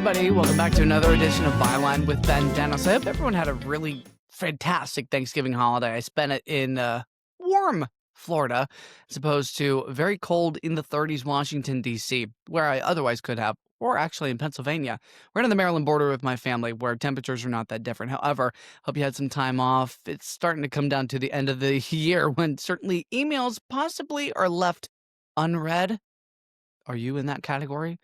everybody. Welcome back to another edition of Byline with Ben Dennis. I hope everyone had a really fantastic Thanksgiving holiday. I spent it in warm Florida as opposed to very cold in the 30s Washington, D.C., where I otherwise could have, or actually in Pennsylvania. Right on the Maryland border with my family where temperatures are not that different. However, hope you had some time off. It's starting to come down to the end of the year when certainly emails possibly are left unread. Are you in that category?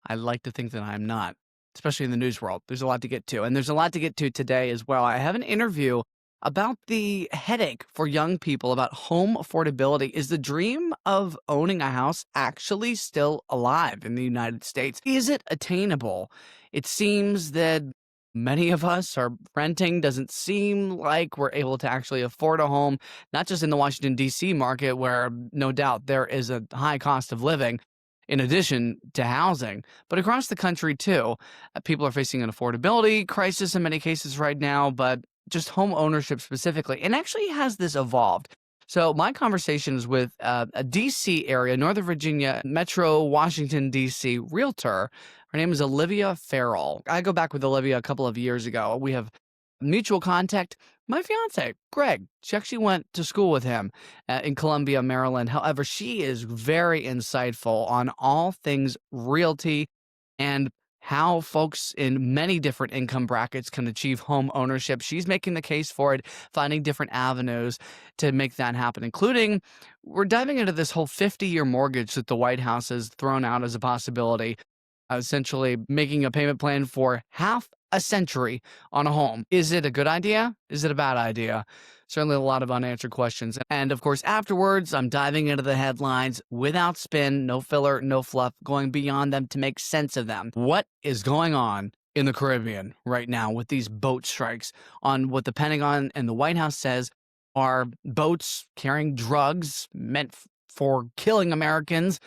I like to think that I'm not, especially in the news world. There's a lot to get to. And there's a lot to get to today as well. I have an interview about the headache for young people about home affordability. Is the dream of owning a house actually still alive in the United States? Is it attainable? It seems that many of us are renting. Doesn't seem like we're able to actually afford a home, not just in the Washington, D.C. market, where no doubt there is a high cost of living in addition to housing, but across the country too. People are facing an affordability crisis in many cases right now, but just home ownership specifically. And actually has this evolved. So my conversation is with a DC area, Northern Virginia, Metro Washington, DC realtor. Her name is Olivia Farrell. I go back with Olivia a couple of years ago. We have mutual contact. My fiance, Greg, she actually went to school with him in Columbia, Maryland. However, she is very insightful on all things realty and how folks in many different income brackets can achieve home ownership. She's making the case for it, finding different avenues to make that happen, including we're diving into this whole 50-year mortgage that the White House has thrown out as a possibility, essentially making a payment plan for half a century on a home. Is it a good idea? Is it a bad idea? Certainly a lot of unanswered questions. And of course, afterwards, I'm diving into the headlines without spin, no filler, no fluff, going beyond them to make sense of them. What is going on in the Caribbean right now with these boat strikes on what the Pentagon and the White House says are boats carrying drugs meant for killing Americans?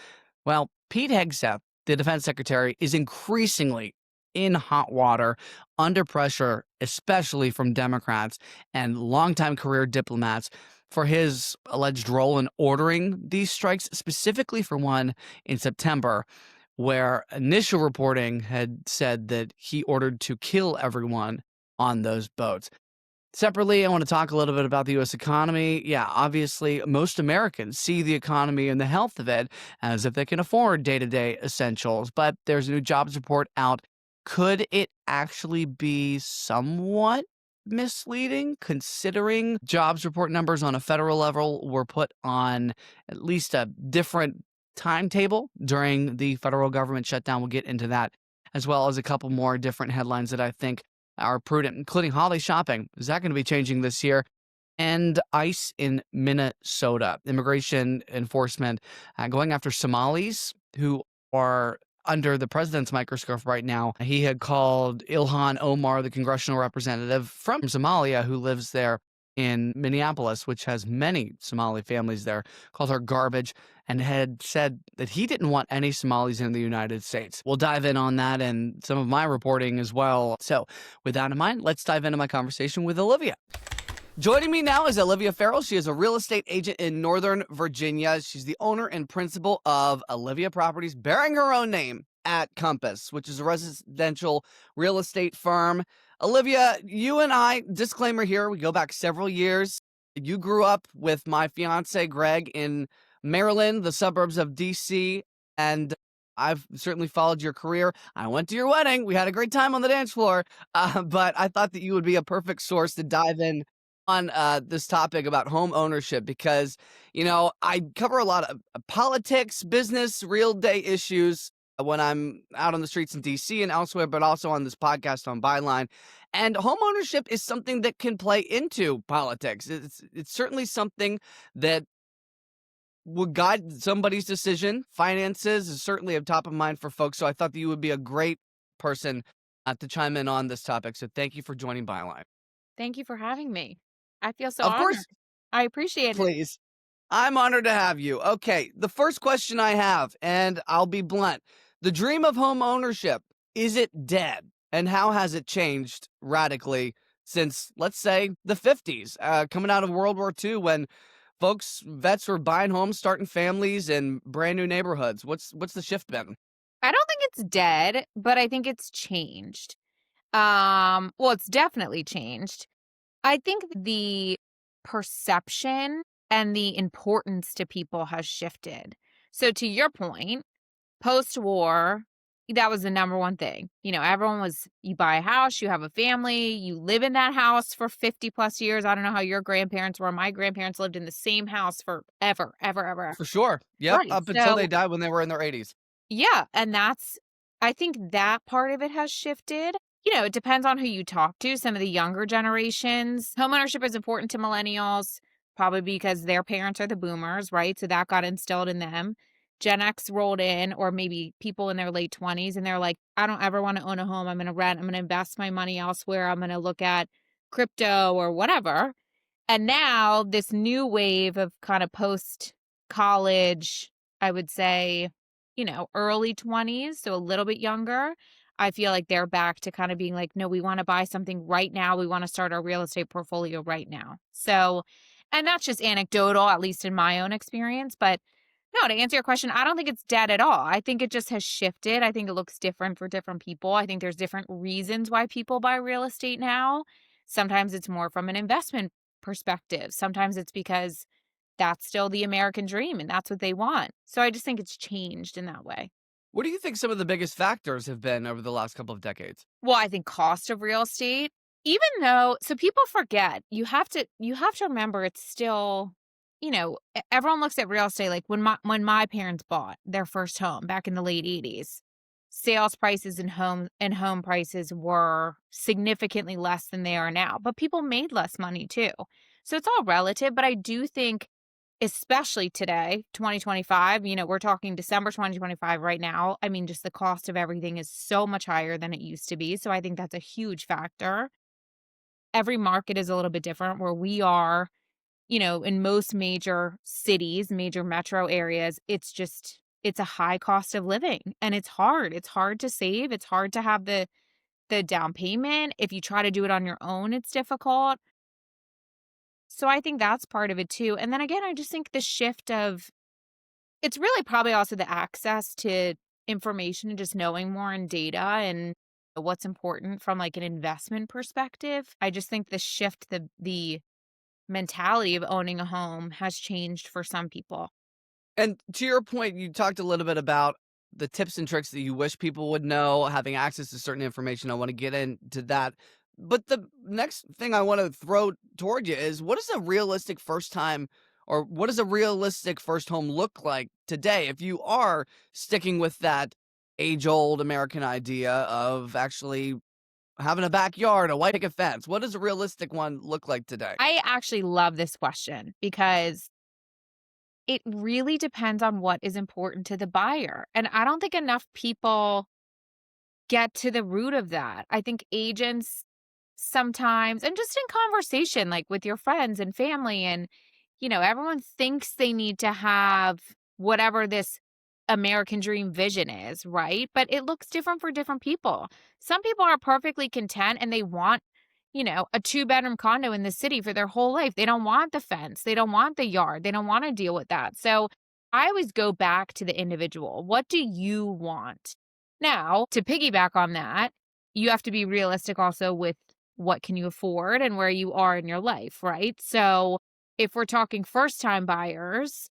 Well, Pete Hegseth, the defense secretary, is increasingly in hot water, under pressure, especially from Democrats and longtime career diplomats, for his alleged role in ordering these strikes, specifically for one in September, where initial reporting had said that he ordered to kill everyone on those boats. Separately, I want to talk a little bit about the U.S. economy. Yeah, obviously, most Americans see the economy and the health of it as if they can afford day-to-day essentials, but there's a new jobs report out. Could it actually be somewhat misleading, considering jobs report numbers on a federal level were put on at least a different timetable during the federal government shutdown? We'll get into that, as well as a couple more different headlines that I think are prudent, including holiday shopping. Is that going to be changing this year? And ICE in Minnesota, immigration enforcement going after Somalis who are under the president's microscope right now. He had called Ilhan Omar, the congressional representative from Somalia who lives there in Minneapolis, which has many Somali families there, called her garbage, and had said that he didn't want any Somalis in the United States. We'll dive in on that and some of my reporting as well. So with that in mind, let's dive into my conversation with Olivia. Joining me now is Olivia Farrell. She is a real estate agent in Northern Virginia. She's the owner and principal of Olivia Properties, bearing her own name, at Compass, which is a residential real estate firm. Olivia, you and I, disclaimer here, we go back several years. You grew up with my fiance, Greg, in Maryland, the suburbs of D.C., and I've certainly followed your career. I went to your wedding. We had a great time on the dance floor, but I thought that you would be a perfect source to dive in on this topic about home ownership because, you know, I cover a lot of politics, business, real day issues when I'm out on the streets in DC and elsewhere, but also on this podcast on Byline. And home ownership is something that can play into politics. It's certainly something that would guide somebody's decision. Finances is certainly a top of mind for folks. So I thought that you would be a great person to chime in on this topic. So thank you for joining Byline. Thank you for having me. I feel so Of honored. course. I appreciate it. Please. I'm honored to have you. Okay, the first question I have, and I'll be blunt. The dream of home ownership, is it dead? And how has it changed radically since, let's say, the 50s, coming out of World War II when vets were buying homes, starting families in brand new neighborhoods? What's the shift been? I don't think it's dead, but I think it's changed. Well, it's definitely changed. I think the perception and the importance to people has shifted. So to your point, post-war, that was the number one thing. Everyone was you buy a house, you have a family, you live in that house for 50 plus years. I don't know how your grandparents were. My grandparents lived in the same house for ever, ever, ever, ever. For sure. Yep, Right. up until they So died when they were in their 80s. yeah, and I think that part of it has shifted. It depends on who you talk to. Some of the younger generations, homeownership is important to millennials, probably because their parents are the boomers, right? So that got instilled in them. Gen X rolled in, or maybe people in their late 20s, and they're like, I don't ever want to own a home. I'm going to rent. I'm going to invest my money elsewhere. I'm going to look at crypto or whatever. And now this new wave of kind of post college, I would say, early 20s, so a little bit younger. I feel like they're back to kind of being like, no, we want to buy something right now. We want to start our real estate portfolio right now. So, and that's just anecdotal, at least in my own experience. But no, to answer your question, I don't think it's dead at all. I think it just has shifted. I think it looks different for different people. I think there's different reasons why people buy real estate now. Sometimes it's more from an investment perspective. Sometimes it's because that's still the American dream and that's what they want. So I just think it's changed in that way. What do you think some of the biggest factors have been over the last couple of decades? Well, I think cost of real estate, even though so people forget, you have to remember it's still, everyone looks at real estate like when my parents bought their first home back in the late 80s, sales prices and home prices were significantly less than they are now, but people made less money too. So it's all relative, but I do think especially today, 2025, we're talking December 2025 right now. I mean, just the cost of everything is so much higher than it used to be. So I think that's a huge factor. Every market is a little bit different where we are, in most major cities, major metro areas, it's a high cost of living and it's hard. It's hard to save. It's hard to have the down payment. If you try to do it on your own, it's difficult. So I think that's part of it too. And then again, I just think the shift of it's really probably also the access to information and just knowing more and data and what's important from like an investment perspective. I just think the shift, the mentality of owning a home has changed for some people. And to your point, you talked a little bit about the tips and tricks that you wish people would know, having access to certain information. I want to get into that. But the next thing I want to throw toward you is what is a realistic first time or what does a realistic first home look like today if you are sticking with that age old American idea of actually having a backyard, a white picket fence? What does a realistic one look like today? I actually love this question because it really depends on what is important to the buyer. And I don't think enough people get to the root of that. I think agents sometimes, and just in conversation, like with your friends and family, and, everyone thinks they need to have whatever this American dream vision is, right? But it looks different for different people. Some people are perfectly content and they want, a two-bedroom condo in the city for their whole life. They don't want the fence. They don't want the yard. They don't want to deal with that. So I always go back to the individual. What do you want? Now, to piggyback on that, you have to be realistic also with what can you afford and where you are in your life, right? So if we're talking first-time buyers,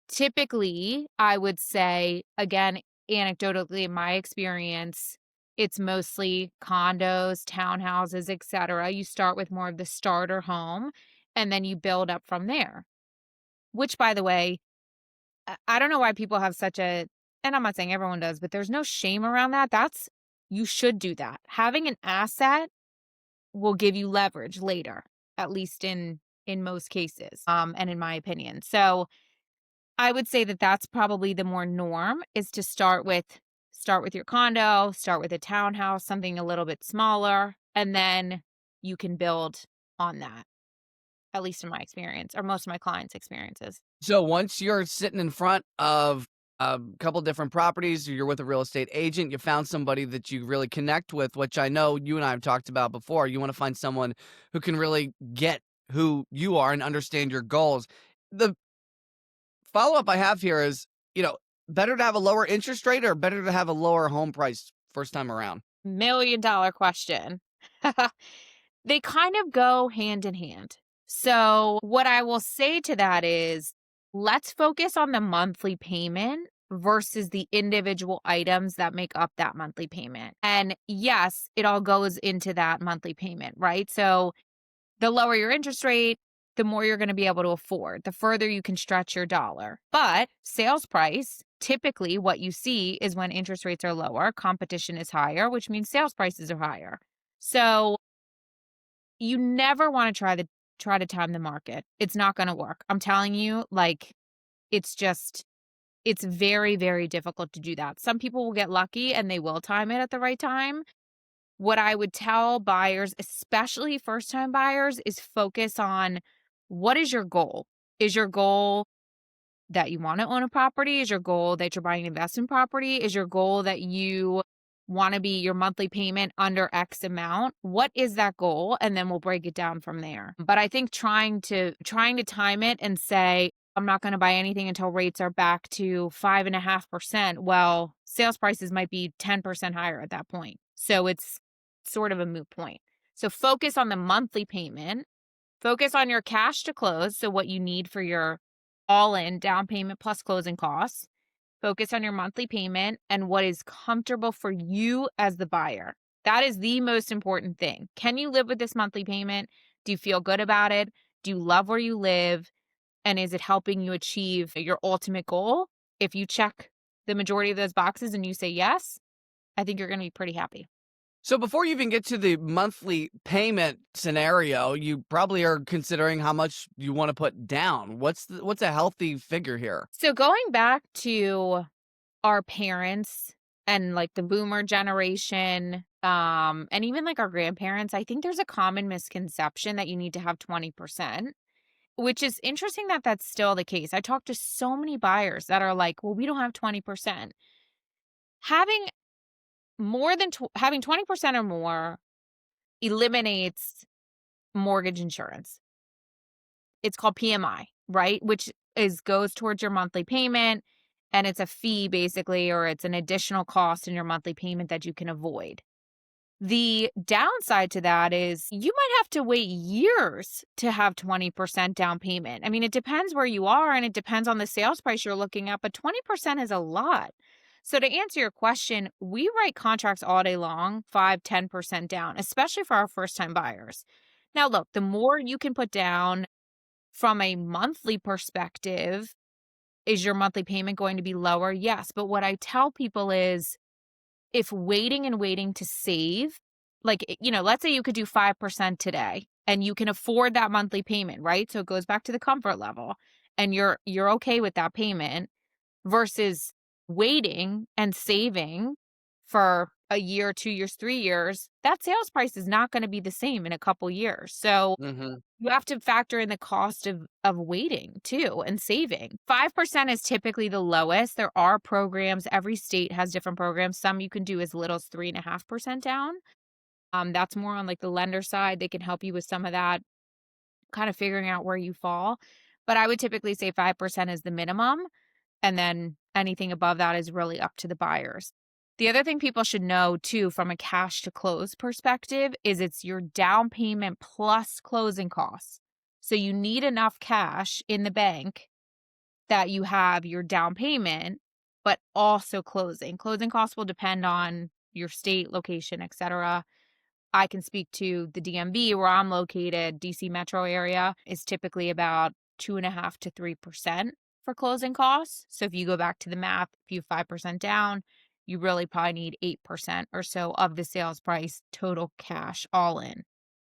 typically, I would say, again, anecdotally, in my experience, it's mostly condos, townhouses, etc. You start with more of the starter home and then you build up from there. Which, by the way, I don't know why people have such a, and I'm not saying everyone does, but there's no shame around that. You should do that. Having an asset will give you leverage later, at least in most cases, and in my opinion. So I would say that that's probably the more norm is to start with your condo, start with a townhouse, something a little bit smaller, and then you can build on that, at least in my experience or most of my clients' experiences. So once you're sitting in front of a couple different properties, or you're with a real estate agent, you found somebody that you really connect with, which I know you and I have talked about before. You want to find someone who can really get who you are and understand your goals. The follow up I have here is, you know, better to have a lower interest rate or better to have a lower home price first time around? $1,000,000 question. They kind of go hand in hand. So, what I will say to that is, let's focus on the monthly payment versus the individual items that make up that monthly payment. And yes, it all goes into that monthly payment, right? So, the lower your interest rate, the more you're going to be able to afford, the further you can stretch your dollar. But sales price, typically what you see is when interest rates are lower, competition is higher, which means sales prices are higher. So you never want to try to time the market. It's not going to work. I'm telling you, like it's just it's very, very difficult to do that. Some people will get lucky and they will time it at the right time. What I would tell buyers, especially first-time buyers, is focus on what is your goal? Is your goal that you wanna own a property? Is your goal that you're buying an investment property? Is your goal that you wanna be your monthly payment under X amount? What is that goal? And then we'll break it down from there. But I think trying to time it and say, "I'm not gonna buy anything until rates are back to 5.5%." Well, sales prices might be 10% higher at that point. So it's sort of a moot point. So focus on the monthly payment. Focus on your cash to close, so what you need for your all-in down payment plus closing costs. Focus on your monthly payment and what is comfortable for you as the buyer. That is the most important thing. Can you live with this monthly payment? Do you feel good about it? Do you love where you live? And is it helping you achieve your ultimate goal? If you check the majority of those boxes and you say yes, I think you're going to be pretty happy. So before you even get to the monthly payment scenario, you probably are considering how much you want to put down. What's a healthy figure here? So going back to our parents and like the boomer generation, and even like our grandparents, I think there's a common misconception that you need to have 20%, which is interesting that that's still the case. I talk to so many buyers that are like, well, we don't have 20%. Having having 20% or more eliminates mortgage insurance. It's called PMI, right? Which goes towards your monthly payment, and it's a fee basically, or it's an additional cost in your monthly payment that you can avoid. The downside to that is you might have to wait years to have 20% down payment. I mean, it depends where you are and it depends on the sales price you're looking at, but 20% is a lot. So to answer your question, we write contracts all day long, 5-10% down, especially for our first-time buyers. Now, look, the more you can put down from a monthly perspective, is your monthly payment going to be lower? Yes. But what I tell people is if waiting and waiting to save, like, let's say you could do 5% today and you can afford that monthly payment, right? So it goes back to the comfort level and you're okay with that payment versus waiting and saving for a year, 2 years, 3 years, that sales price is not going to be the same in a couple years. So Mhm. you have to factor in the cost of waiting too and saving. 5% is typically the lowest. There are programs. Every state has different programs. Some you can do as little as 3.5% down. That's more on like the lender side. They can help you with some of that, kind of figuring out where you fall. But I would typically say 5% is the minimum. And then anything above that is really up to the buyers. The other thing people should know too, from a cash to close perspective, is it's your down payment plus closing costs. So you need enough cash in the bank that you have your down payment, but also closing. Closing costs will depend on your state, location, etc. I can speak to the DMV where I'm located. DC metro area is typically about 2.5 to 3% for closing costs. So if you go back to the math, if you have 5% down, you really probably need 8% or so of the sales price total cash all in.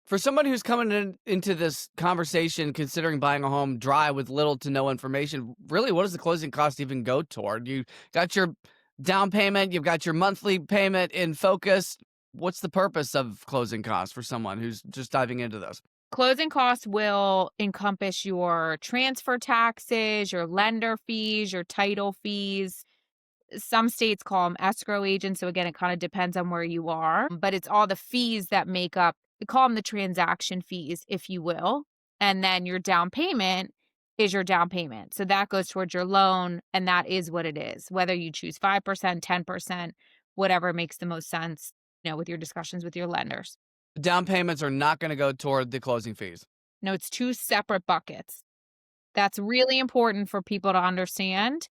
For somebody who's coming into this conversation considering buying a home dry with little to no information, really, what does the closing cost even go toward? You got your down payment, you've got your monthly payment in focus. What's the purpose of closing costs for someone who's just diving into this? Closing costs will encompass your transfer taxes, your lender fees, your title fees. Some states call them escrow agents. So again, it kind of depends on where you are, but it's all the fees that make up, we call them the transaction fees, if you will. And then your down payment is your down payment. So that goes towards your loan, and that is what it is. Whether you choose 5%, 10%, whatever makes the most sense, with your discussions with your lenders. Down payments are not gonna go toward the closing fees. No, it's two separate buckets. That's really important for people to understand,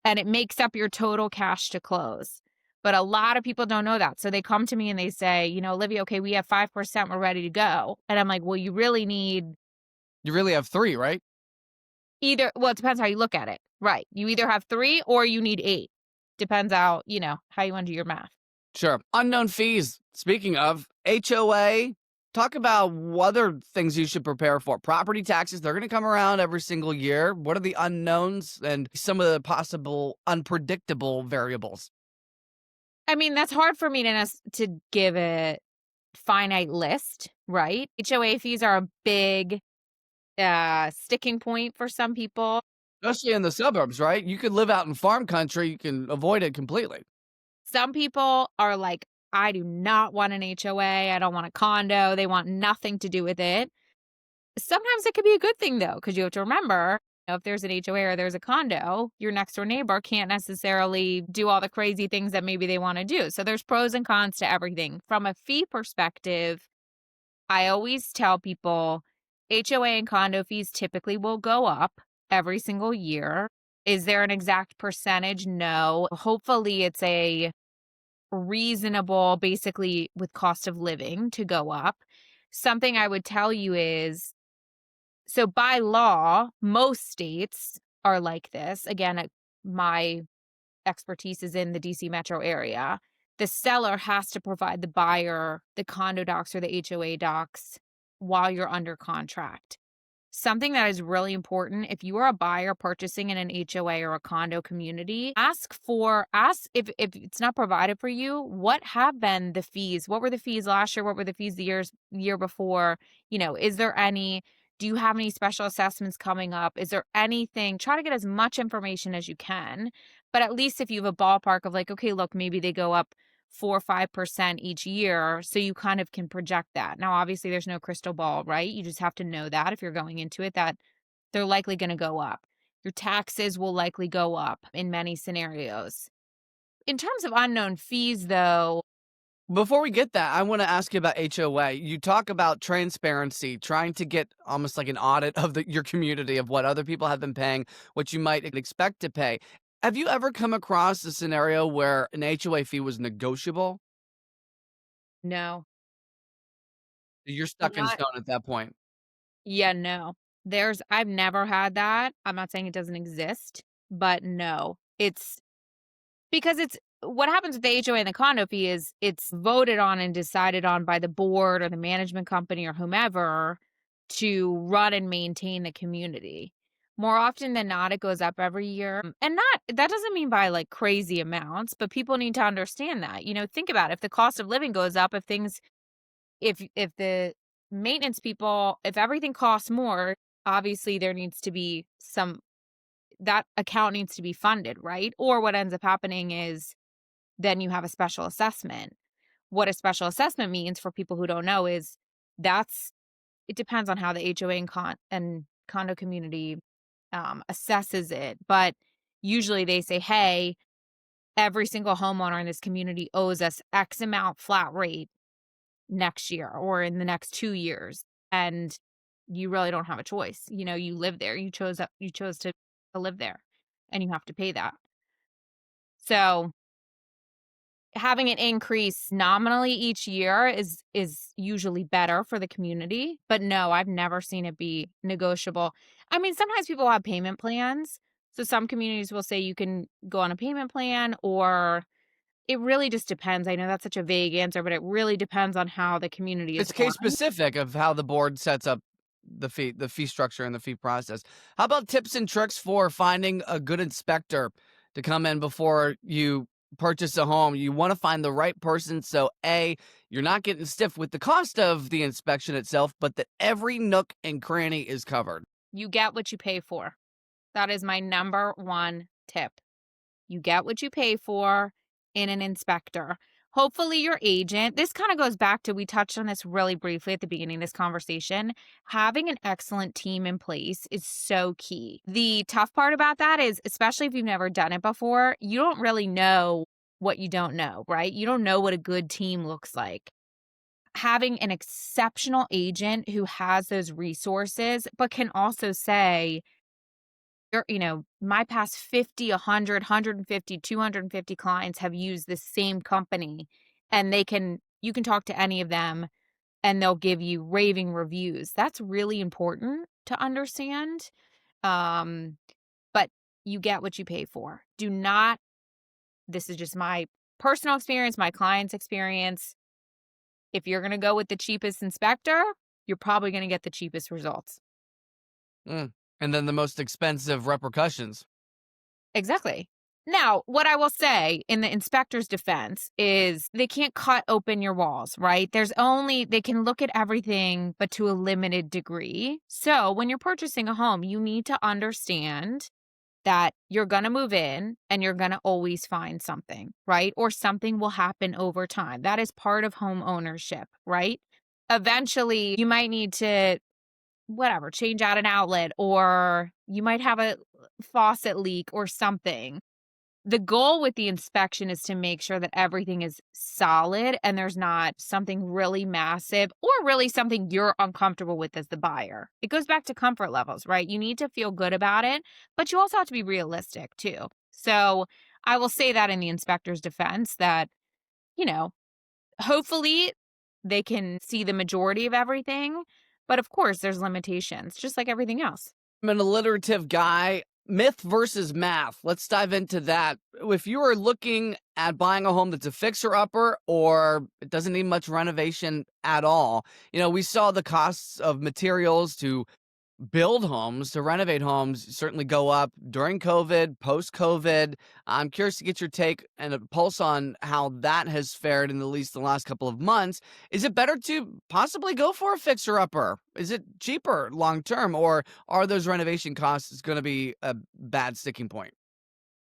and it makes up your total cash to close. But a lot of people don't know that. So they come to me and they say, Olivia, okay, we have 5%, we're ready to go. And I'm like, well, you really need You really have 3, right? well, it depends how you look at it. Right. You either have 3 or you need 8. Depends how you want to do your math. Sure. Unknown fees. Speaking of HOA, talk about what other things you should prepare for. Property taxes, they're going to come around every single year. What are the unknowns and some of the possible unpredictable variables? I mean, that's hard for me to give a finite list, right? HOA fees are a big sticking point for some people. Especially in the suburbs, right? You could live out in farm country, you can avoid it completely. Some people are like, I do not want an HOA. I don't want a condo. They want nothing to do with it. Sometimes it could be a good thing, though, because you have to remember, if there's an HOA or there's a condo, your next door neighbor can't necessarily do all the crazy things that maybe they want to do. So there's pros and cons to everything. From a fee perspective, I always tell people HOA and condo fees typically will go up every single year. Is there an exact percentage? No. Hopefully, it's a reasonable, basically, with cost of living to go up. Something I would tell you is, so by law, most states are like this. Again, my expertise is in the DC metro area. The seller has to provide the buyer the condo docs or the HOA docs while you're under contract. Something that is really important, if you are a buyer purchasing in an HOA or a condo community, ask if it's not provided for you, what have been the fees? What were the fees last year? What were the fees the year before? Is there any, do you have any special assessments coming up? Is there anything? Try to get as much information as you can. But at least if you have a ballpark of like, okay, look, maybe they go up 4 or 5% each year, so you kind of can project that. Now, obviously, there's no crystal ball, right? You just have to know that if you're going into it, that they're likely going to go up. Your taxes will likely go up in many scenarios. In terms of unknown fees, though, Before we get that, I want to ask you about HOA. You talk about transparency, trying to get almost like an audit of your community of what other people have been paying, what you might expect to pay. Have you ever come across a scenario where an HOA fee was negotiable? no, You're stuck in not, stone at that point. yeah, no. I've never had that. I'm not saying it doesn't exist, but no. Because it's what happens with the HOA and the condo fee is it's voted on and decided on by the board or the management company or whomever to run and maintain the community. More often than not, it goes up every year. And not that doesn't mean by like crazy amounts, but people need to understand that. Think about it. If the cost of living goes up, if the maintenance people, if everything costs more, obviously there needs to be that account needs to be funded, right? Or what ends up happening is then you have a special assessment. What a special assessment means for people who don't know is it depends on how the HOA and condo community assesses it. But usually they say, hey, every single homeowner in this community owes us X amount flat rate next year or in the next 2 years. And you really don't have a choice. You live there. You chose to live there and you have to pay that. So having it increase nominally each year is usually better for the community, but no, I've never seen it be negotiable. I mean, sometimes people have payment plans. So some communities will say you can go on a payment plan, or it really just depends. I know that's such a vague answer, but it really depends on how the community is It's case run. specific of how the board sets up the fee structure and the fee process. How about tips and tricks for finding a good inspector to come in before you purchase a home? You want to find the right person, so A, you're not getting stiff with the cost of the inspection itself, but that every nook and cranny is covered. You get what you pay for. That is my number one tip. You get what you pay for in an inspector. Hopefully your agent, this kind of goes back to, we touched on this really briefly at the beginning of this conversation. Having an excellent team in place is so key. The tough part about that is, especially if you've never done it before, you don't really know what you don't know, right? You don't know what a good team looks like. Having an exceptional agent who has those resources, but can also say, my past 50, 100, 150, 250 clients have used the same company, and you can talk to any of them and they'll give you raving reviews. That's really important to understand. Um, but you get what you pay for. Do not, this is just my personal experience, my client's experience. If you're going to go with the cheapest inspector, you're probably going to get the cheapest results. Mm. And then the most expensive repercussions. Exactly. Now, what I will say in the inspector's defense is they can't cut open your walls, right? They can look at everything, but to a limited degree. So when you're purchasing a home, you need to understand that you're going to move in and you're going to always find something, right? Or something will happen over time. That is part of home ownership, right? Eventually, you might need to change out an outlet, or you might have a faucet leak or something. The goal with the inspection is to make sure that everything is solid and there's not something really massive or really something you're uncomfortable with as the buyer. It goes back to comfort levels, right? You need to feel good about it, but you also have to be realistic too. So I will say that in the inspector's defense that, you know, hopefully they can see the majority of everything. But of course, there's limitations, just like everything else. I'm an alliterative guy. Myth versus math. Let's dive into that. If you are looking at buying a home that's a fixer-upper or it doesn't need much renovation at all, we saw the costs of materials to build homes, to renovate homes, certainly go up during COVID, post COVID. I'm curious to get your take and a pulse on how that has fared in at least the last couple of months. Is it better to possibly go for a fixer upper? Is it cheaper long term, or are those renovation costs going to be a bad sticking point?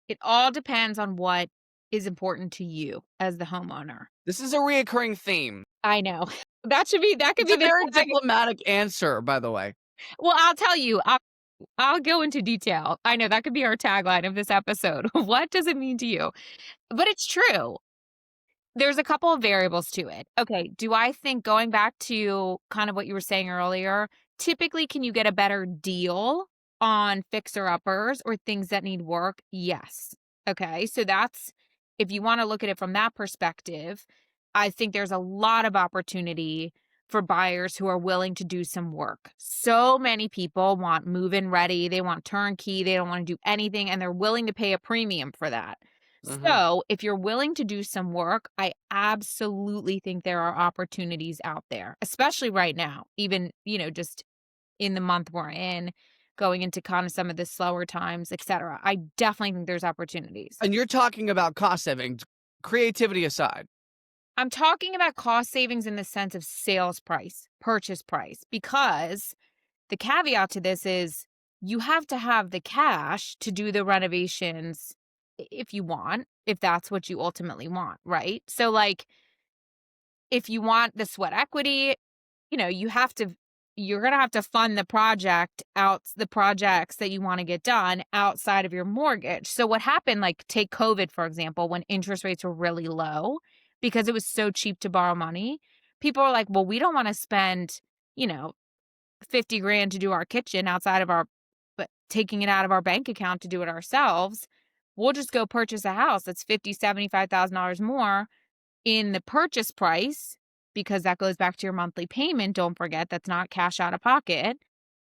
It all depends on what is important to you as the homeowner. This is a reoccurring theme. I know. That could It's be a the very tag. diplomatic answer, by the way. Well, I'll tell you, I'll go into detail. I know that could be our tagline of this episode. What does it mean to you? But it's true. There's a couple of variables to it. Okay, do I think, going back to kind of what you were saying earlier, typically can you get a better deal on fixer-uppers or things that need work? Yes. Okay, so that's, if you wanna look at it from that perspective, I think there's a lot of opportunity for buyers who are willing to do some work. So many people want move-in ready, they want turnkey, they don't wanna do anything, and they're willing to pay a premium for that. Hmm. So, if you're willing to do some work, I absolutely think there are opportunities out there, especially right now, even, just in the month we're in, going into kind of some of the slower times, etc. I definitely think there's opportunities. And you're talking about cost savings, creativity aside. I'm talking about cost savings in the sense of sales price, purchase price, because the caveat to this is you have to have the cash to do the renovations if that's what you ultimately want, right? So, like, if you want the sweat equity, you're going to have to fund the projects that you want to get done outside of your mortgage. So what happened, like, take COVID, for example, when interest rates were really low because it was so cheap to borrow money. People are like, well, we don't want to spend, you know, 50 grand to do our kitchen but taking it out of our bank account to do it ourselves. We'll just go purchase a house that's $50,000, $75,000 more in the purchase price, because that goes back to your monthly payment. Don't forget, that's not cash out of pocket.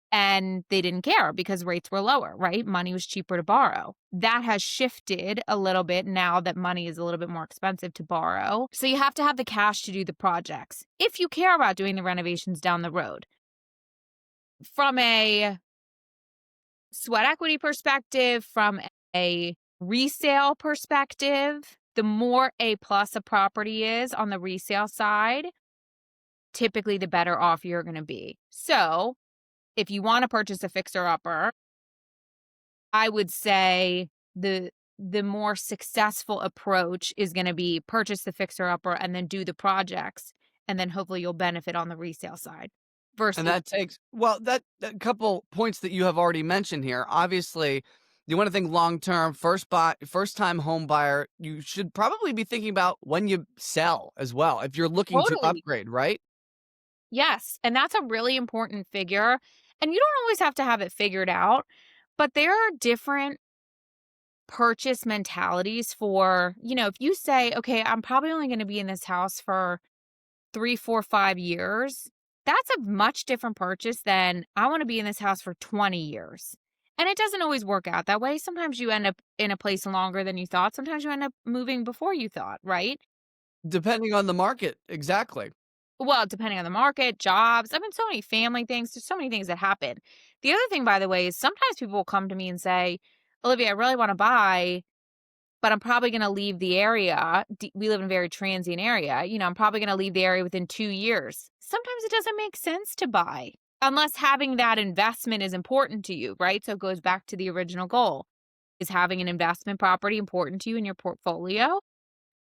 And they didn't care because rates were lower, right? Money was cheaper to borrow. That has shifted a little bit now that money is a little bit more expensive to borrow. So you have to have the cash to do the projects if you care about doing the renovations down the road. From a sweat equity perspective, from a resale perspective, the more A plus a property is on the resale side, typically the better off you're going to be. So if you want to purchase a fixer upper, I would say the the more successful approach is gonna be purchase the fixer-upper and then do the projects, and then hopefully you'll benefit on the resale side And versus that takes well, that couple points that you have already mentioned here. Obviously, you wanna think long term, first time home buyer, you should probably be thinking about when you sell as well, if you're looking to totally. upgrade, right? Yes, and that's a really important figure, and you don't always have to have it figured out, but there are different purchase mentalities for, if you say, "Okay, I'm probably only gonna be in this house for 3, 4, 5 years," that's a much different purchase than, "I wanna be in this house for 20 years." And it doesn't always work out that way. Sometimes you end up in a place longer than you thought. Sometimes you end up moving before you thought, right? Depending on the market, exactly. Well, depending on the market, jobs, I mean, so many family things, there's so many things that happen. The other thing, by the way, is sometimes people will come to me and say, "Olivia, I really wanna buy, but I'm probably gonna leave the area." We live in a very transient area. I'm probably gonna leave the area within 2 years. Sometimes it doesn't make sense to buy unless having that investment is important to you, right? So it goes back to the original goal. Is having an investment property important to you in your portfolio?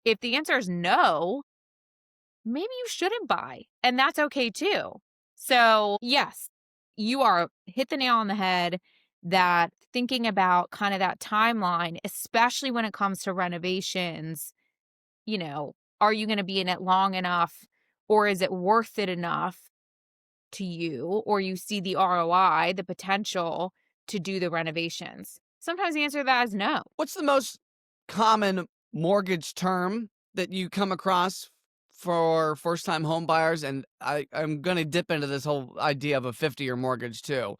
If the answer is no, maybe you shouldn't buy, and that's okay too. So, yes, you are hit the nail on the head that thinking about kind of that timeline, especially when it comes to renovations, are you going to be in it long enough, or is it worth it enough to you, or you see the ROI, the potential to do the renovations? Sometimes the answer to that is no. What's the most common mortgage term that you come across for first-time home buyers? And I'm gonna dip into this whole idea of a 50-year mortgage too.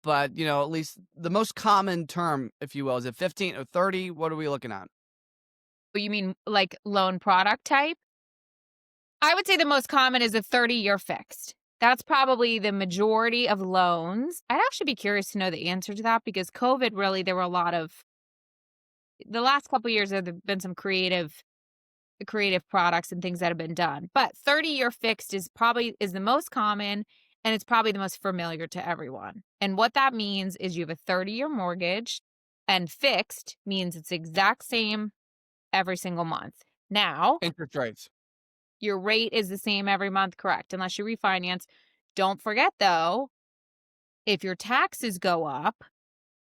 But, at least the most common term, if you will, is it 15 or 30? What are we looking at? You mean like loan product type? I would say the most common is a 30-year fixed. That's probably the majority of loans. I'd actually be curious to know the answer to that because COVID really there were a lot of the last couple of years there have been some creative products and things that have been done. But 30-year fixed is the most common and it's probably the most familiar to everyone. And what that means is you have a 30-year mortgage and fixed means it's exact same every single month. Now, Interest rates. your rate is the same every month, correct, unless you refinance. Don't forget, though, if your taxes go up,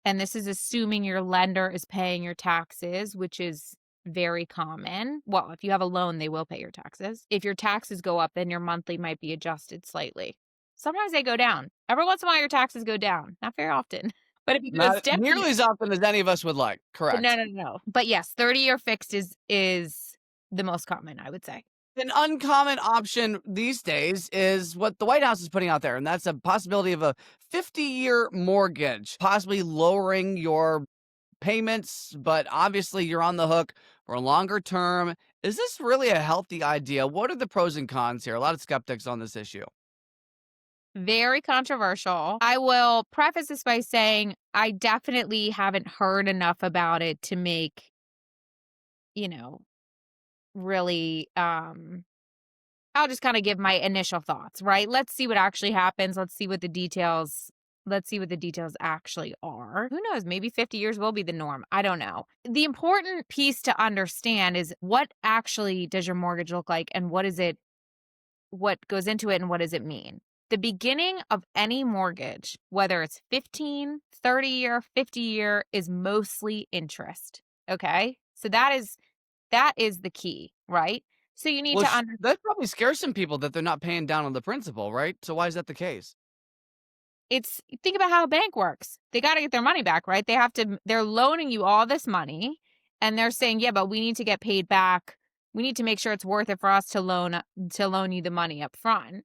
and this is assuming your lender is paying your taxes, which is very common. Well, if you have a loan, they will pay your taxes. If your taxes go up, then your monthly might be adjusted slightly. Sometimes they go down. Every once in a while, your taxes go down. Not very often. But if you go Not steady, nearly as often as any of us would like, no, correct. no, no. But yes, 30-year fixed is the most common, I would say. An uncommon option these days is what the White House is putting out there, and that's a possibility of a 50-year mortgage, possibly lowering your payments, but obviously you're on the hook for a longer term. Is this really a healthy idea? What are the pros and cons here? A lot of skeptics on this issue. Very controversial. I will preface this by saying I definitely haven't heard enough about it to make, you know, really I'll just kind of give my initial thoughts, right? Let's see what actually happens. Let's see what the details actually are. Who knows? Maybe 50 years will be the norm. I don't know. The important piece to understand is what actually does your mortgage look like and what goes into it and what does it mean? The beginning of any mortgage, whether it's 15, 30-year, 50-year, is mostly interest. Okay? So that is the key, right? So you need Well, to that probably scares some people that they're not paying down on the principal, right? So why is that the case? it's think about how a bank works. They got to get their money back, right? They're loaning you all this money and they're saying, "Yeah, but we need to get paid back. We need to make sure it's worth it for us to loan you the money up front."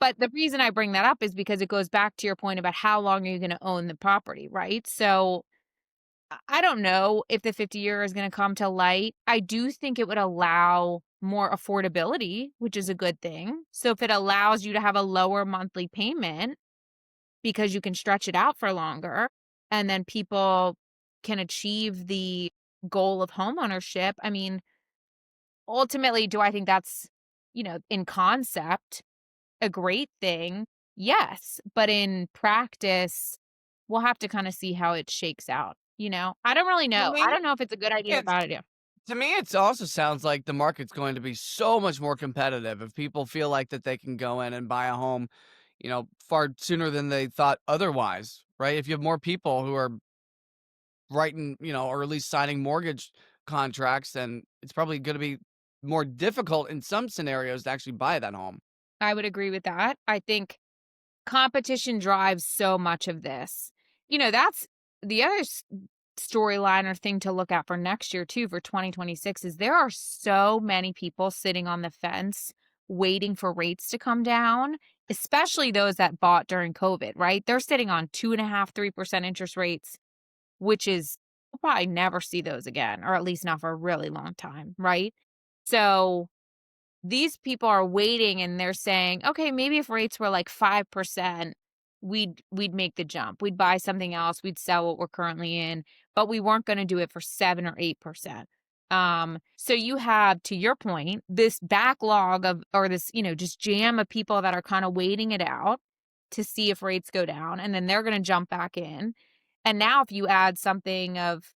But the reason I bring that up is because it goes back to your point about how long are you going to own the property, right? So I don't know if the 50-year is going to come to light. I do think it would allow more affordability, which is a good thing. So if it allows you to have a lower monthly payment because you can stretch it out for longer and then people can achieve the goal of homeownership. I mean, ultimately, do I think that's, in concept, a great thing? Yes, but in practice, we'll have to kind of see how it shakes out. I don't really To know. I me, don't know if it's a good idea or it's bad idea. to me, it also sounds like the market's going to be so much more competitive if people feel like that they can go in and buy a home, far sooner than they thought otherwise, right? If you have more people who are writing, or at least signing mortgage contracts, then it's probably going to be more difficult in some scenarios to actually buy that home. I would agree with that. I think competition drives so much of this. That's the other storyline or thing to look at for next year too, for 2026, is there are so many people sitting on the fence waiting for rates to come down, especially those that bought during COVID, right? They're sitting on 2.5, 3% interest rates, which is, we'll probably never see those again, or at least not for a really long time, right? So these people are waiting and they're saying, "Okay, maybe if rates were like 5%, we'd make the jump. We'd buy something else, we'd sell what we're currently in, but we weren't gonna do it for 7 or 8%." So you have, to your point, this backlog of, or this, just jam of people that are kinda waiting it out to see if rates go down, and then they're gonna jump back in. And now if you add something of,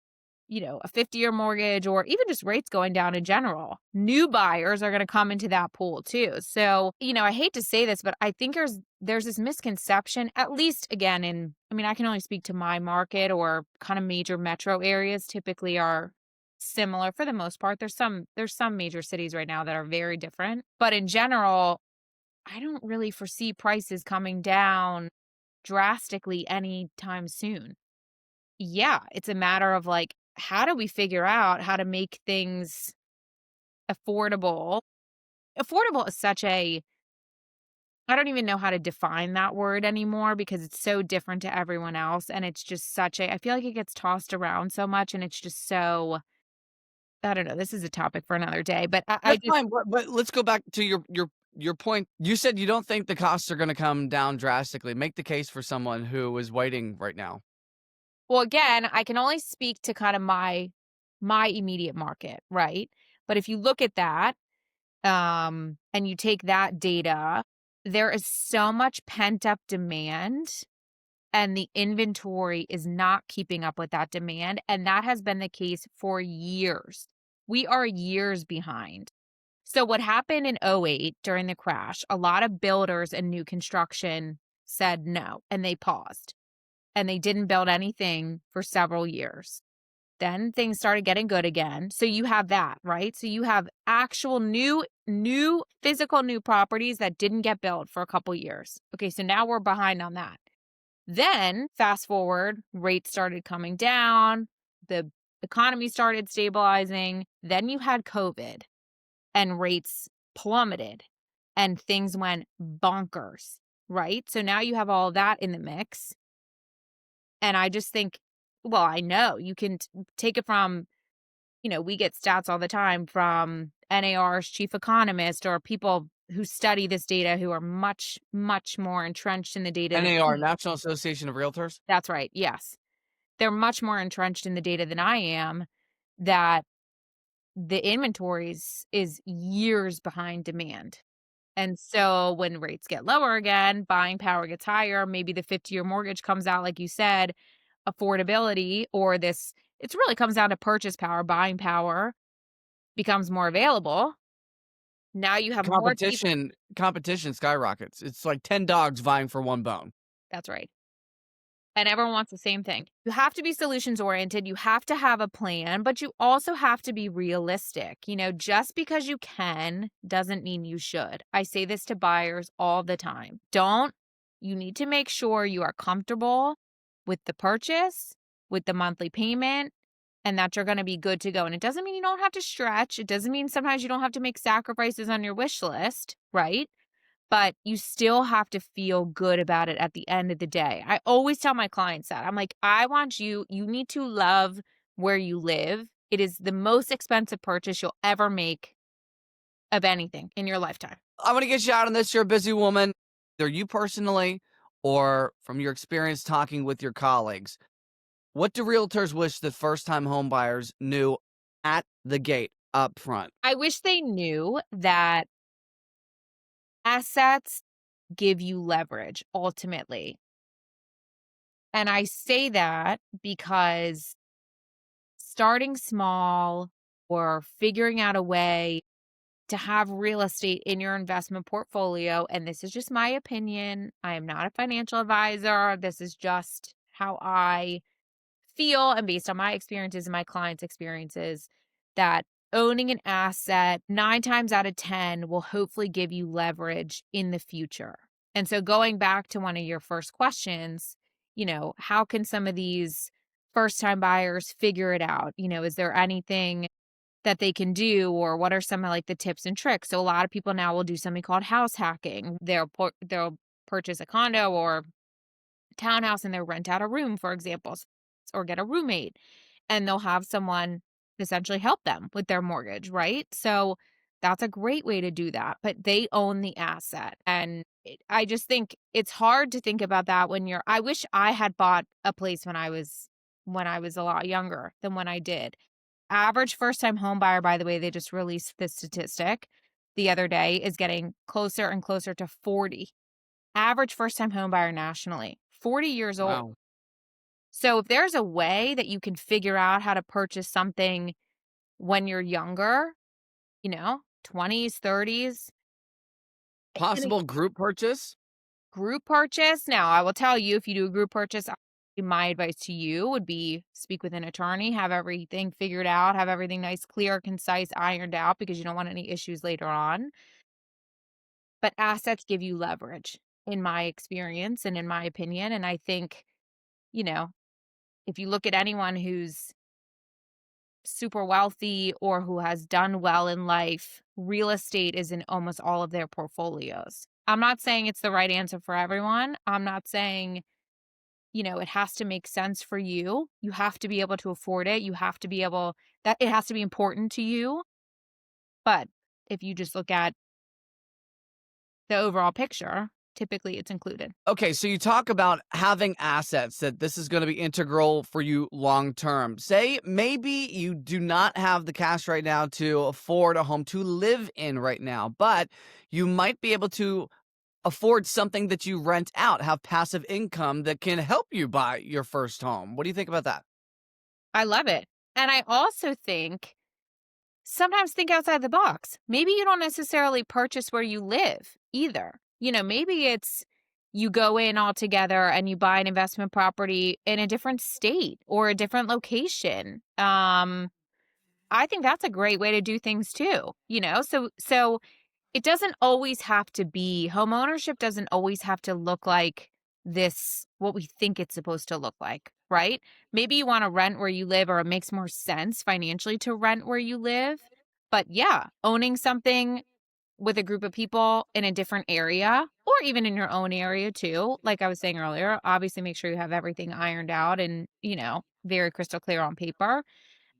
a 50-year mortgage, or even just rates going down in general, new buyers are going to come into that pool too. So, I hate to say this, but I think there's this misconception, at least again, I can only speak to my market, or kind of major metro areas typically are similar for the most part. There's some major cities right now that are very different, but in general, I don't really foresee prices coming down drastically anytime soon. Yeah, it's a matter of, like, how do we figure out how to make things affordable? Affordable is such a, I don't even know how to define that word anymore, because it's so different to everyone else, and it's just such a, I feel like it gets tossed around so much, and it's just so, I don't know, this is a topic for another day, but I That's just, fine, but let's go back to your point. You said you don't think the costs are gonna come down drastically. Make the case for someone who is waiting right now. well, again, I can only speak to kind of my immediate market, right? But if you look at that, and you take that data, there is so much pent up demand, and the inventory is not keeping up with that demand. And that has been the case for years. We are years behind. So, what happened in '08 during the crash, a lot of builders and new construction said no, and they paused, and they didn't build anything for several years. Then things started getting good again. So you have that, right? So you have actual new physical new properties that didn't get built for a couple years. Okay, so now we're behind on that. Then fast forward, rates started coming down, the economy started stabilizing. Then you had COVID and rates plummeted and things went bonkers, right? So now you have all that in the mix. And I just think, well, I know you can take it from, we get stats all the time from NAR's chief economist, or people who study this data who are much, much more entrenched in the data than NAR, I. National Association of Realtors? That's right. Yes. They're much more entrenched in the data than I am, that the inventories is years behind demand. And so when rates get lower again, buying power gets higher, maybe the 50-year mortgage comes out, like you said, affordability, or this, it really comes down to purchase power, buying power becomes more available. Now you have more people. Competition skyrockets. It's like 10 dogs vying for one bone. That's right. And everyone wants the same thing. You have to be solutions oriented. You have to have a plan, but you also have to be realistic. Just because you can doesn't mean you should. I say this to buyers all the time. You need to make sure you are comfortable with the purchase, with the monthly payment, and that you're going to be good to go. And it doesn't mean you don't have to stretch. It doesn't mean sometimes you don't have to make sacrifices on your wish list, right? But you still have to feel good about it at the end of the day. I always tell my clients that. I'm like, you need to love where you live. It is the most expensive purchase you'll ever make of anything in your lifetime. I'm gonna get you out on this. You're a busy woman. Either you personally or from your experience talking with your colleagues, what do realtors wish that first-time home buyers knew at the gate up front? I wish they knew that assets give you leverage ultimately. And I say that because starting small or figuring out a way to have real estate in your investment portfolio, and this is just my opinion. I am not a financial advisor. This is just how I feel and based on my experiences and my clients' experiences that owning an asset 9 times out of 10 will hopefully give you leverage in the future. And so going back to one of your first questions, how can some of these first-time buyers figure it out? Is there anything that they can do, or what are some of like the tips and tricks? So a lot of people now will do something called house hacking. They'll purchase a condo or townhouse and they'll rent out a room, for example, or get a roommate, and they'll have someone essentially help them with their mortgage, right? So that's a great way to do that, but they own the asset. And I just think it's hard to think about that I wish I had bought a place when I was a lot younger than when I did. Average first time home buyer, by the way, they just released this statistic the other day, is getting closer and closer to 40. Average first time home buyer nationally, 40 years old. Wow. So if there's a way that you can figure out how to purchase something when you're younger, 20s, 30s, and a Possible group purchase? group purchase. Now, I will tell you, if you do a group purchase, my advice to you would be speak with an attorney, have everything figured out, have everything nice, clear, concise, ironed out because you don't want any issues later on. But assets give you leverage, in my experience and in my opinion. And I think, you know, if you look at anyone who's super wealthy or who has done well in life, real estate is in almost all of their portfolios. I'm not saying it's the right answer for everyone. I'm not saying, it has to make sense for you. You have to be able to afford it. You have to be able that it has to be important to you. But if you just look at the overall picture, typically it's included. Okay, so you talk about having assets, that this is going to be integral for you long term. Say maybe you do not have the cash right now to afford a home to live in right now, but you might be able to afford something that you rent out, have passive income that can help you buy your first home. What do you think about that? I love it. And I also sometimes think outside the box. Maybe you don't necessarily purchase where you live either. Maybe it's you go in all together and you buy an investment property in a different state or a different location. I think that's a great way to do things too. So it doesn't always have to be home ownership doesn't always have to look like this what we think it's supposed to look like, right? Maybe you want to rent where you live or it makes more sense financially to rent where you live. But yeah, owning something with a group of people in a different area or even in your own area too, like I was saying earlier, obviously make sure you have everything ironed out and, very crystal clear on paper.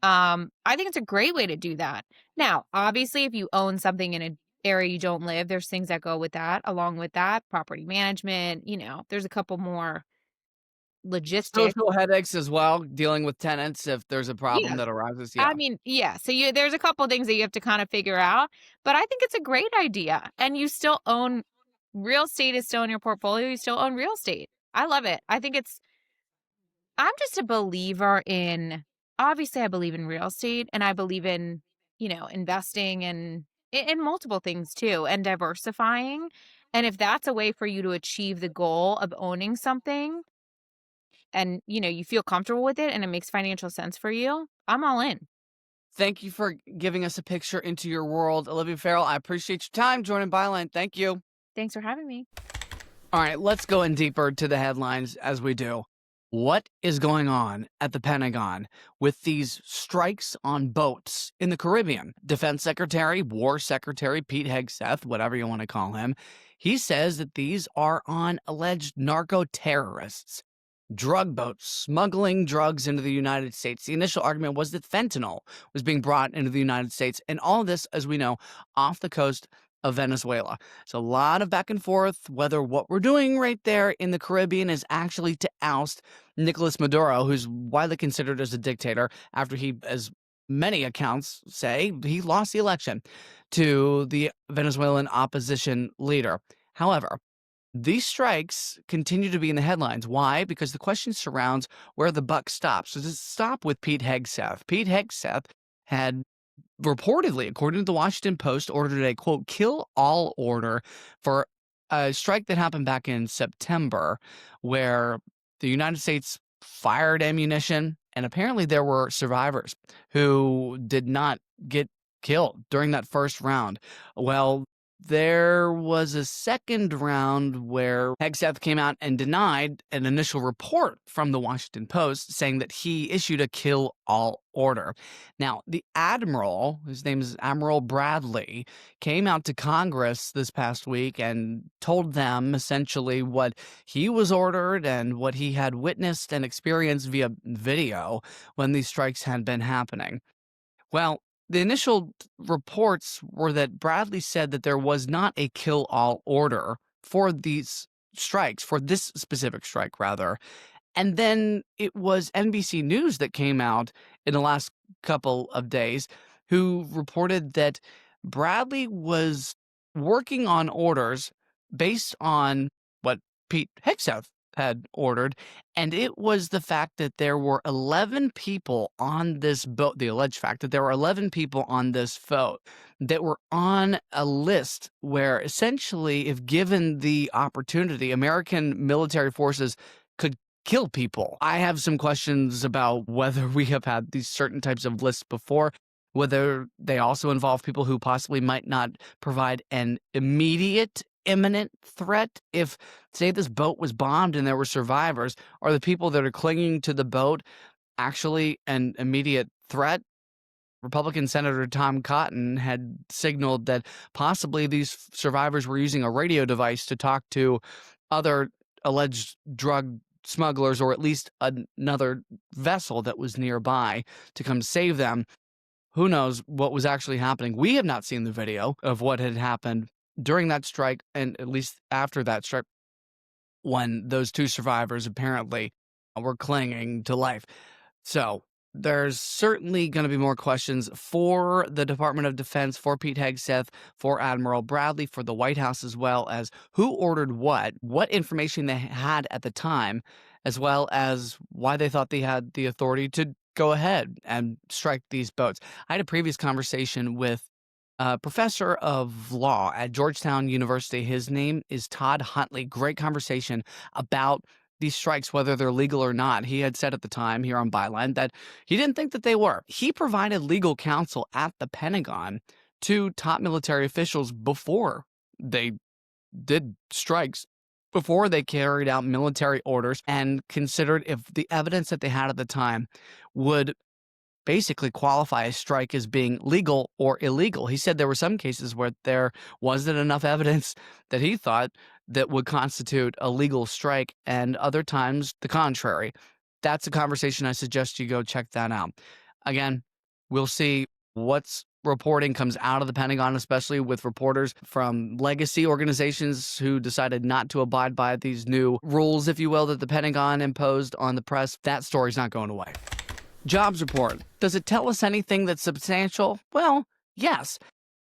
I think it's a great way to do that. Now, obviously, if you own something in an area you don't live, there's things that go with that, along with that, property management, there's a couple more logistics. Social headaches as well, dealing with tenants if there's a problem Yes. that arises. I Yeah. mean, yeah. So there's a couple things that you have to kind of figure out, but I think it's a great idea. And you still own real estate is still in your portfolio. You still own real estate. I love it. I'm just a believer in obviously I believe in real estate and I believe in, investing and in multiple things too and diversifying. And if that's a way for you to achieve the goal of owning something and, you feel comfortable with it and it makes financial sense for you, I'm all in. Thank you for giving us a picture into your world, Olivia Farrell. I appreciate your time joining Byline. Thank you. Thanks for having me. All right, let's go in deeper to the headlines as we do. What is going on at the Pentagon with these strikes on boats in the Caribbean? Defense Secretary, War Secretary Pete Hegseth, whatever you want to call him, he says that these are on alleged narco terrorists, drug boats smuggling drugs into the United States. The initial argument was that fentanyl was being brought into the United States, and all of this, as we know, off the coast of Venezuela. So a lot of back and forth whether what we're doing right there in the Caribbean is actually to oust Nicolas Maduro, who's widely considered as a dictator after he, as many accounts say, he lost the election to the Venezuelan opposition leader. However, These strikes continue to be in the headlines. Why? Because the question surrounds where the buck stops. Does it stop with Pete Hegseth? Pete Hegseth had reportedly, according to the Washington Post, ordered a quote, kill all order for a strike that happened back in September, where the United States fired ammunition. And apparently there were survivors who did not get killed during that first round. Well, there was a second round where Hegseth came out and denied an initial report from the Washington Post saying that he issued a kill all order. Now, the admiral, his name is Admiral Bradley, came out to Congress this past week and told them essentially what he was ordered and what he had witnessed and experienced via video when these strikes had been happening. Well, the initial reports were that Bradley said that there was not a kill all order for these strikes, for this specific strike, rather. And then it was NBC News that came out in the last couple of days who reported that Bradley was working on orders based on what Pete Hegseth had ordered. And it was the fact that there were 11 people on this boat, the alleged fact that there were 11 people on this boat that were on a list where essentially, if given the opportunity, American military forces could kill people. I have some questions about whether we have had these certain types of lists before, whether they also involve people who possibly might not provide an immediate, imminent threat. If, say, this boat was bombed and there were survivors, are the people that are clinging to the boat actually an immediate threat? Republican Senator Tom Cotton had signaled that possibly these survivors were using a radio device to talk to other alleged drug smugglers, or at least another vessel that was nearby, to come save them. Who knows what was actually happening? We have not seen the video of what had happened during that strike, and at least after that strike, when those two survivors apparently were clinging to life. So there's certainly going to be more questions for the Department of Defense, for Pete Hegseth, for Admiral Bradley, for the White House, as well as who ordered what information they had at the time, as well as why they thought they had the authority to go ahead and strike these boats. I had a previous conversation with a professor of law at Georgetown University. His name is Todd Huntley. Great conversation about these strikes, whether they're legal or not. He had said at the time here on Byline that he didn't think that they were. He provided legal counsel at the Pentagon to top military officials before they did strikes, before they carried out military orders, and considered if the evidence that they had at the time would basically qualify a strike as being legal or illegal. He said there were some cases where there wasn't enough evidence that he thought that would constitute a legal strike, and other times the contrary. That's a conversation I suggest you go check that out. Again, we'll see what's reporting comes out of the Pentagon, especially with reporters from legacy organizations who decided not to abide by these new rules, if you will, that the Pentagon imposed on the press. That story's not going away. Jobs report. Does it tell us anything that's substantial? Well, yes,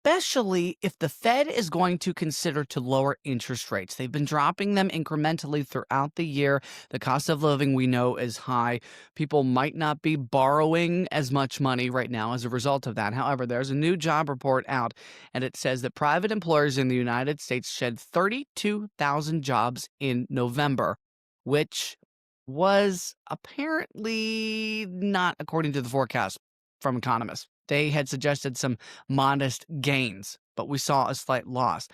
especially if the Fed is going to consider to lower interest rates. They've been dropping them incrementally throughout the year. The cost of living, we know, is high. People might not be borrowing as much money right now as a result of that. However, there's a new job report out, and it says that private employers in the United States shed 32,000 jobs in November, which was apparently not according to the forecast from economists. They had suggested some modest gains, but we saw a slight loss.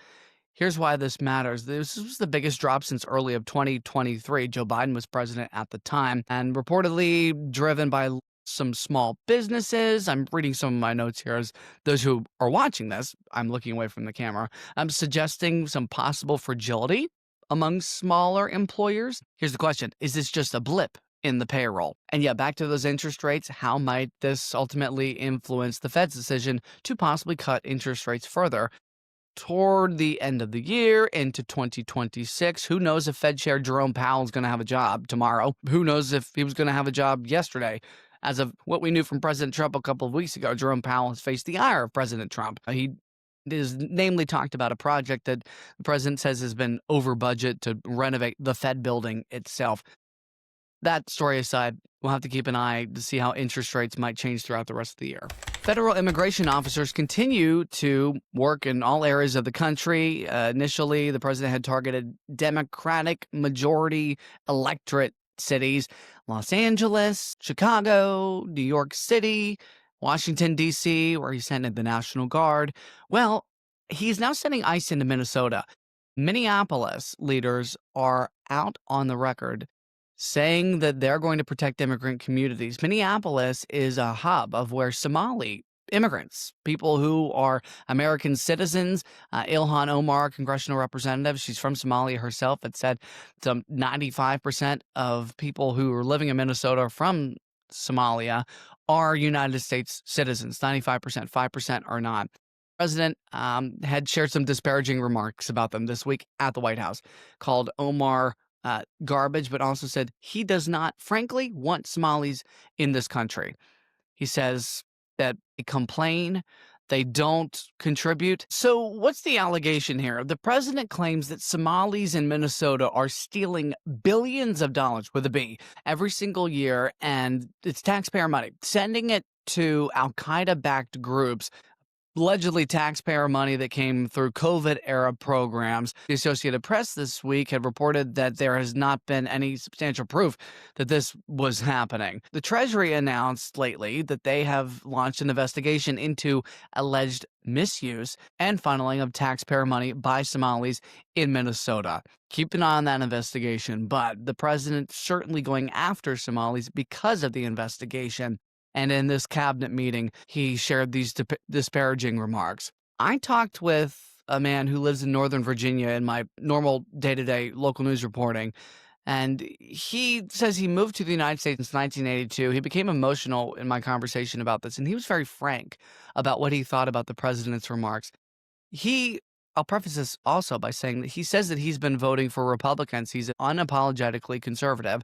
Here's why this matters. This was the biggest drop since early of 2023. Joe Biden was president at the time, and reportedly driven by some small businesses. I'm reading some of my notes here as those who are watching this. I'm looking away from the camera. I'm suggesting some possible fragility among smaller employers. Here's the question. Is this just a blip in the payroll? And yeah, back to those interest rates. How might this ultimately influence the Fed's decision to possibly cut interest rates further toward the end of the year into 2026? Who knows if Fed Chair Jerome Powell is going to have a job tomorrow? Who knows if he was going to have a job yesterday? As of what we knew from President Trump a couple of weeks ago, Jerome Powell has faced the ire of President Trump. He is namely talked about a project that the president says has been over budget to renovate the Fed building itself. That story aside, we'll have to keep an eye to see how interest rates might change throughout the rest of the year. Federal immigration officers continue to work in all areas of the country. Initially, the president had targeted Democratic majority electorate cities: Los Angeles, Chicago, New York City, Washington, D.C., where he sent in the National Guard. Well, he's now sending ICE into Minnesota. Minneapolis leaders are out on the record saying that they're going to protect immigrant communities. Minneapolis is a hub of where Somali immigrants, people who are American citizens, Ilhan Omar, congressional representative, she's from Somalia herself, had said some 95% of people who are living in Minnesota are from Somalia are United States citizens. 95%, 5% are not. President had shared some disparaging remarks about them this week at the White House, called Omar garbage, but also said he does not, frankly, want Somalis in this country. He says that they complain, they don't contribute. So, what's the allegation here? The president claims that Somalis in Minnesota are stealing billions of dollars with a B every single year, and it's taxpayer money, sending it to Al Qaeda backed groups, allegedly taxpayer money that came through COVID-era programs. The Associated Press this week had reported that there has not been any substantial proof that this was happening. The Treasury announced lately that they have launched an investigation into alleged misuse and funneling of taxpayer money by Somalis in Minnesota. Keep an eye on that investigation, but the president certainly going after Somalis because of the investigation. And in this cabinet meeting, he shared these disparaging remarks. I talked with a man who lives in Northern Virginia in my normal day-to-day local news reporting, and he says he moved to the United States since 1982. He became emotional in my conversation about this, and he was very frank about what he thought about the president's remarks. I'll preface this also by saying that he says that he's been voting for Republicans. He's unapologetically conservative.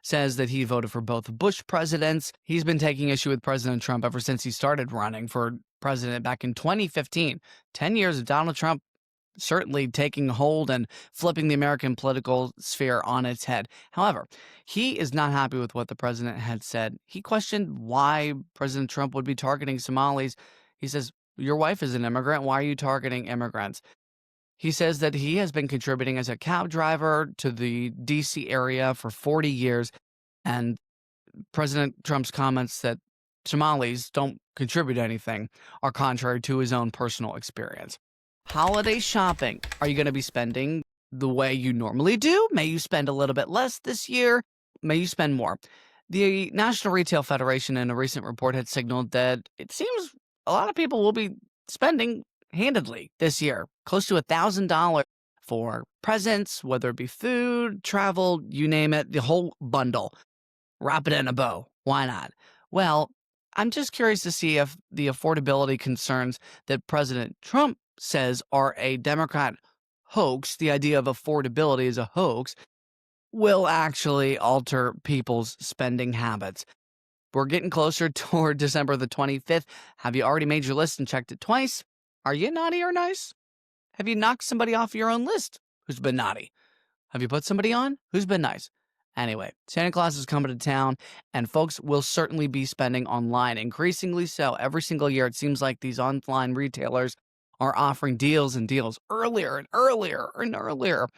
Says that he voted for both Bush presidents. He's been taking issue with President Trump ever since he started running for president back in 2015. 10 years of Donald Trump certainly taking hold and flipping the American political sphere on its head. However, he is not happy with what the president had said. He questioned why President Trump would be targeting Somalis. He says, your wife is an immigrant. Why are you targeting immigrants? He says that he has been contributing as a cab driver to the D.C. area for 40 years, and President Trump's comments that Somalis don't contribute anything are contrary to his own personal experience. Holiday shopping. Are you going to be spending the way you normally do? May you spend a little bit less this year? May you spend more? The National Retail Federation in a recent report had signaled that it seems a lot of people will be spending handedly this year, close to $1,000 for presents, whether it be food, travel, you name it, the whole bundle. Wrap it in a bow. Why not? Well, I'm just curious to see if the affordability concerns that President Trump says are a Democrat hoax, the idea of affordability is a hoax, will actually alter people's spending habits. We're getting closer toward December the 25th. Have you already made your list and checked it twice? Are you naughty or nice? Have you knocked somebody off your own list who's been naughty? Have you put somebody on who's been nice? Anyway, Santa Claus is coming to town, and folks will certainly be spending online, increasingly so. Every single year, it seems like these online retailers are offering deals and deals earlier and earlier and earlier.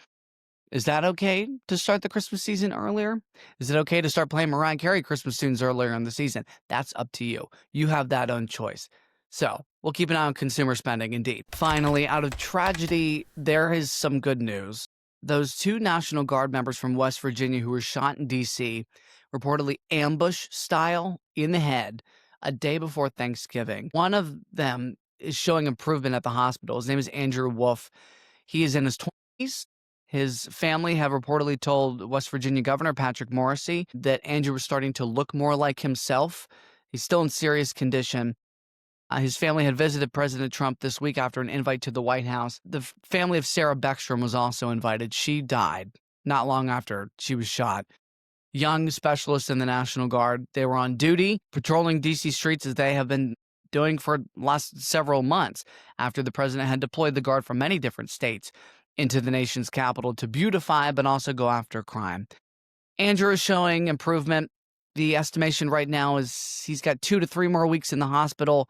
Is that okay to start the Christmas season earlier? Is it okay to start playing Mariah Carey Christmas tunes earlier in the season? That's up to you. You have that own choice. So we'll keep an eye on consumer spending, indeed. Finally, out of tragedy, there is some good news. Those two National Guard members from West Virginia who were shot in D.C., reportedly ambush style in the head a day before Thanksgiving. One of them is showing improvement at the hospital. His name is Andrew Wolf. He is in his 20s. His family have reportedly told West Virginia Governor Patrick Morrisey that Andrew was starting to look more like himself. He's still in serious condition. His family had visited President Trump this week after an invite to the White House. The family of Sarah Beckstrom was also invited. She died not long after she was shot. Young specialists in the National Guard, they were on duty, patrolling D.C. streets as they have been doing for last several months after the president had deployed the Guard from many different states into the nation's capital to beautify but also go after crime. Andrew is showing improvement. The estimation right now is he's got 2 to 3 more weeks in the hospital.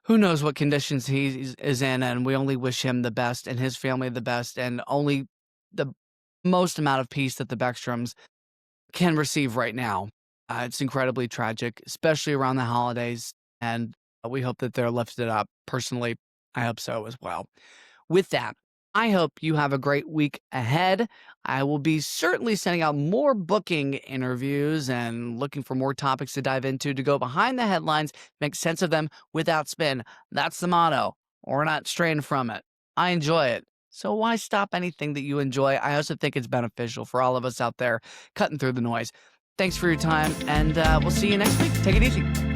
Who knows what conditions he is in, and we only wish him the best and his family the best and only the most amount of peace that the Beckstroms can receive right now. It's incredibly tragic, especially around the holidays, and we hope that they're lifted up. Personally, I hope so as well. With that, I hope you have a great week ahead. I will be certainly sending out more booking interviews and looking for more topics to dive into to go behind the headlines, make sense of them without spin. That's the motto. We're not straying from it. I enjoy it. So why stop anything that you enjoy? I also think it's beneficial for all of us out there cutting through the noise. Thanks for your time, and we'll see you next week. Take it easy.